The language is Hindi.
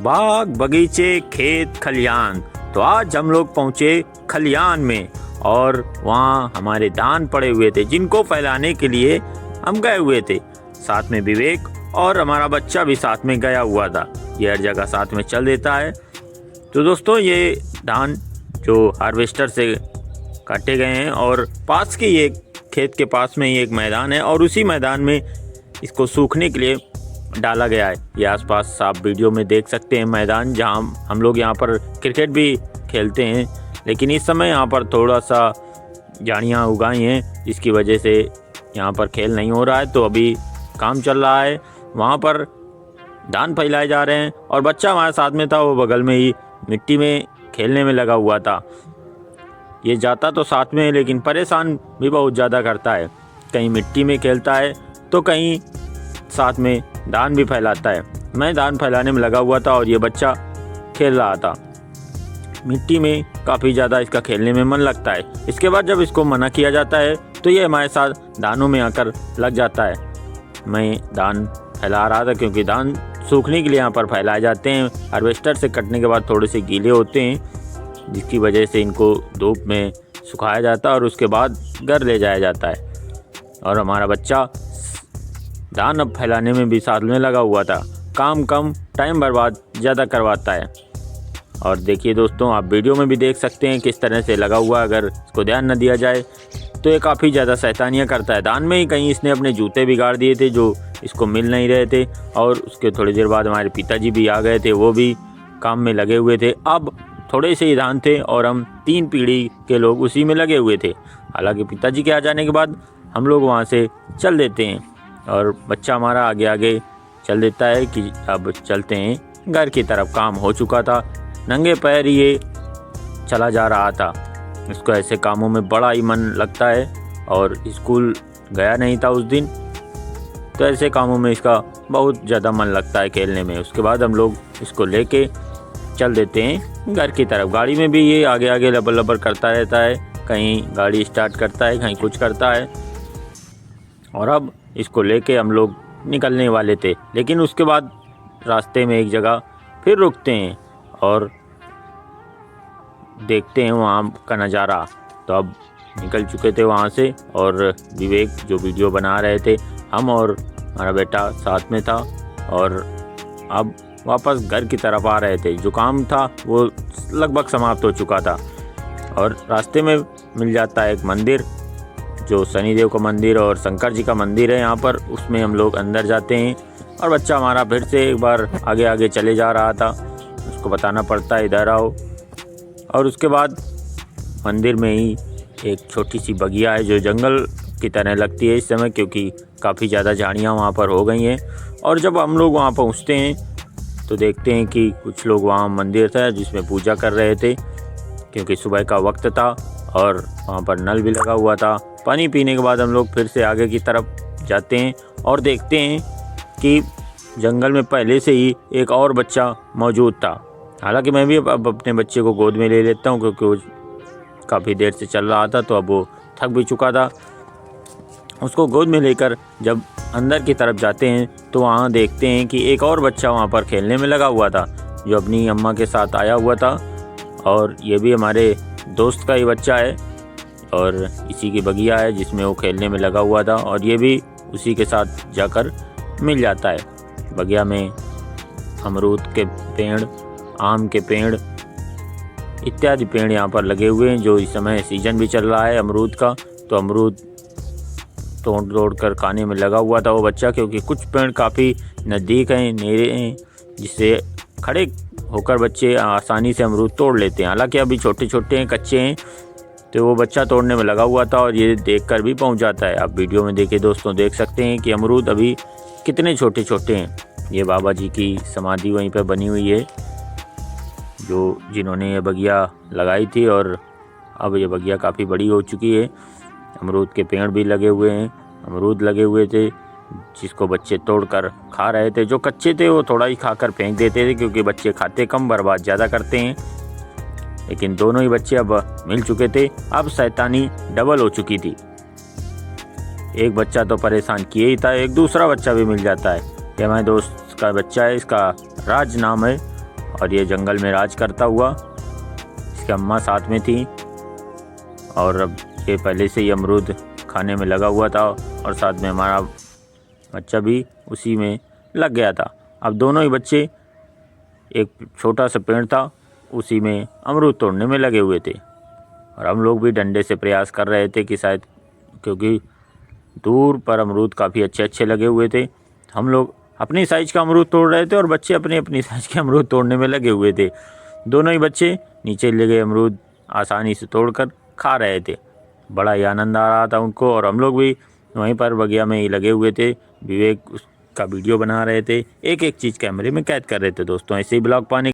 बाग बगीचे खेत खलियान। तो आज हम लोग पहुँचे खलियान में और वहाँ हमारे धान पड़े हुए थे जिनको फैलाने के लिए हम गए हुए थे। साथ में विवेक और हमारा बच्चा भी साथ में गया हुआ था। ये हर जगह साथ में चल देता है। तो दोस्तों ये धान जो हार्वेस्टर से काटे गए हैं और पास के ये खेत के पास में ही एक मैदान है और उसी मैदान में इसको सूखने के लिए डाला गया है। ये आसपास आप वीडियो में देख सकते हैं मैदान जहां हम लोग यहाँ पर क्रिकेट भी खेलते हैं, लेकिन इस समय यहाँ पर थोड़ा सा झाड़ियाँ उगाई हैं जिसकी वजह से यहाँ पर खेल नहीं हो रहा है। तो अभी काम चल रहा है, वहाँ पर धान फैलाए जा रहे हैं और बच्चा हमारे साथ में था, वो बगल में ही मिट्टी में खेलने में लगा हुआ था। ये जाता तो साथ में लेकिन परेशान भी बहुत ज़्यादा करता है, कहीं मिट्टी में खेलता है तो कहीं साथ में धान भी फैलाता है। मैं धान फैलाने में लगा हुआ था और ये बच्चा खेल रहा था। मिट्टी में काफ़ी ज़्यादा इसका खेलने में मन लगता है। इसके बाद जब इसको मना किया जाता है तो ये हमारे साथ धानों में आकर लग जाता है। मैं धान फैला रहा था क्योंकि धान सूखने के लिए यहाँ पर फैलाए जाते हैं। हार्वेस्टर से कटने के बाद थोड़े से गीले होते हैं जिसकी वजह से इनको धूप में सुखाया जाता है और उसके बाद घर ले जाया जाता है। और हमारा बच्चा धान अब फैलाने में भी साथ में लगा हुआ था। काम कम टाइम बर्बाद ज़्यादा करवाता है। और देखिए दोस्तों, आप वीडियो में भी देख सकते हैं किस तरह से लगा हुआ। अगर इसको ध्यान न दिया जाए तो ये काफ़ी ज़्यादा शैतानियाँ करता है। धान में ही कहीं इसने अपने जूते बिगाड़ दिए थे जो इसको मिल नहीं रहे थे और उसके थोड़ी देर बाद हमारे पिताजी भी आ गए थे, वो भी काम में लगे हुए थे। अब थोड़े से ही धान थे और हम 3 पीढ़ी के लोग उसी में लगे हुए थे। हालांकि पिताजी के आ जाने के बाद हम लोग वहाँ से चल देते हैं और बच्चा हमारा आगे आगे चल देता है कि अब चलते हैं घर की तरफ। काम हो चुका था, नंगे पैर ये चला जा रहा था। इसको ऐसे कामों में बड़ा ही मन लगता है और स्कूल गया नहीं था उस दिन, तो ऐसे कामों में इसका बहुत ज़्यादा मन लगता है खेलने में। उसके बाद हम लोग इसको लेके चल देते हैं घर की तरफ। गाड़ी में भी ये आगे आगे लबर लबर करता रहता है, कहीं गाड़ी स्टार्ट करता है कहीं कुछ करता है। और अब इसको लेके हम लोग निकलने वाले थे, लेकिन उसके बाद रास्ते में एक जगह फिर रुकते हैं और देखते हैं वहाँ का नज़ारा। तो अब निकल चुके थे वहाँ से और विवेक जो वीडियो बना रहे थे, हम और हमारा बेटा साथ में था और अब वापस घर की तरफ आ रहे थे। जो काम था वो लगभग समाप्त हो चुका था और रास्ते में मिल जाता है एक मंदिर जो शनिदेव का मंदिर और शंकर जी का मंदिर है यहाँ पर। उसमें हम लोग अंदर जाते हैं और बच्चा हमारा फिर से एक बार आगे आगे चले जा रहा था। उसको बताना पड़ता है इधर आओ। और उसके बाद मंदिर में ही एक छोटी सी बगिया है जो जंगल की तरह लगती है इस समय, क्योंकि काफ़ी ज़्यादा झाड़ियाँ वहाँ पर हो गई हैं। और जब हम लोग वहाँ पहुँचते हैं तो देखते हैं कि कुछ लोग वहाँ मंदिर था जिसमें पूजा कर रहे थे, क्योंकि सुबह का वक्त था और वहाँ पर नल भी लगा हुआ था। पानी पीने के बाद हम लोग फिर से आगे की तरफ जाते हैं और देखते हैं कि जंगल में पहले से ही एक और बच्चा मौजूद था। हालांकि मैं भी अब अपने बच्चे को गोद में ले लेता हूँ क्योंकि वो काफ़ी देर से चल रहा था, तो अब वो थक भी चुका था। उसको गोद में लेकर जब अंदर की तरफ जाते हैं तो वहाँ देखते हैं कि एक और बच्चा वहाँ पर खेलने में लगा हुआ था जो अपनी अम्मा के साथ आया हुआ था। और ये भी हमारे दोस्त का ही बच्चा है और इसी की बगिया है जिसमें वो खेलने में लगा हुआ था और ये भी उसी के साथ जाकर मिल जाता है। बगिया में अमरूद के पेड़, आम के पेड़ इत्यादि पेड़ यहाँ पर लगे हुए हैं। जो इस समय सीजन भी चल रहा है अमरूद का, तो अमरूद तोड़ कर खाने में लगा हुआ था वो बच्चा, क्योंकि कुछ पेड़ काफ़ी नज़दीक हैं, नेरे हैं, जिससे खड़े होकर बच्चे आसानी से अमरूद तोड़ लेते हैं। हालांकि अभी छोटे छोटे हैं, कच्चे हैं, तो वो बच्चा तोड़ने में लगा हुआ था और ये देखकर भी पहुंच जाता है। आप वीडियो में देखिए दोस्तों, देख सकते हैं कि अमरूद अभी कितने छोटे छोटे हैं। ये बाबा जी की समाधि वहीं पर बनी हुई है जिन्होंने ये बगिया लगाई थी और अब ये बगिया काफ़ी बड़ी हो चुकी है। अमरूद के पेड़ भी लगे हुए हैं, अमरूद लगे हुए थे जिसको बच्चे तोड़कर खा रहे थे। जो कच्चे थे वो थोड़ा ही खाकर फेंक देते थे क्योंकि बच्चे खाते कम, बर्बाद ज़्यादा करते हैं। लेकिन दोनों ही बच्चे अब मिल चुके थे, अब शैतानी डबल हो चुकी थी। एक बच्चा तो परेशान किए ही था, एक दूसरा बच्चा भी मिल जाता है। ये हमारे दोस्त का बच्चा है, इसका राज नाम है और ये जंगल में राज करता हुआ। इसकी अम्मा साथ में थी और अब ये पहले से ही अमरूद खाने में लगा हुआ था और साथ में हमारा बच्चा भी उसी में लग गया था। अब दोनों ही बच्चे, एक छोटा सा पेड़ था उसी में अमरूद तोड़ने में लगे हुए थे और हम लोग भी डंडे से प्रयास कर रहे थे कि शायद, क्योंकि दूर पर अमरूद काफ़ी अच्छे अच्छे लगे हुए थे। हम लोग अपनी साइज़ का अमरूद तोड़ रहे थे और बच्चे अपनी अपनी साइज़ के अमरूद तोड़ने में लगे हुए थे। दोनों ही बच्चे नीचे लगे अमरूद आसानी से तोड़कर खा रहे थे। बड़ा ही आनंद आ रहा था उनको और हम लोग भी वहीं पर बगिया में ही लगे हुए थे। विवेक उसका वीडियो बना रहे थे, एक एक चीज़ कैमरे में कैद कर रहे थे। दोस्तों ऐसे ही ब्लॉग पाने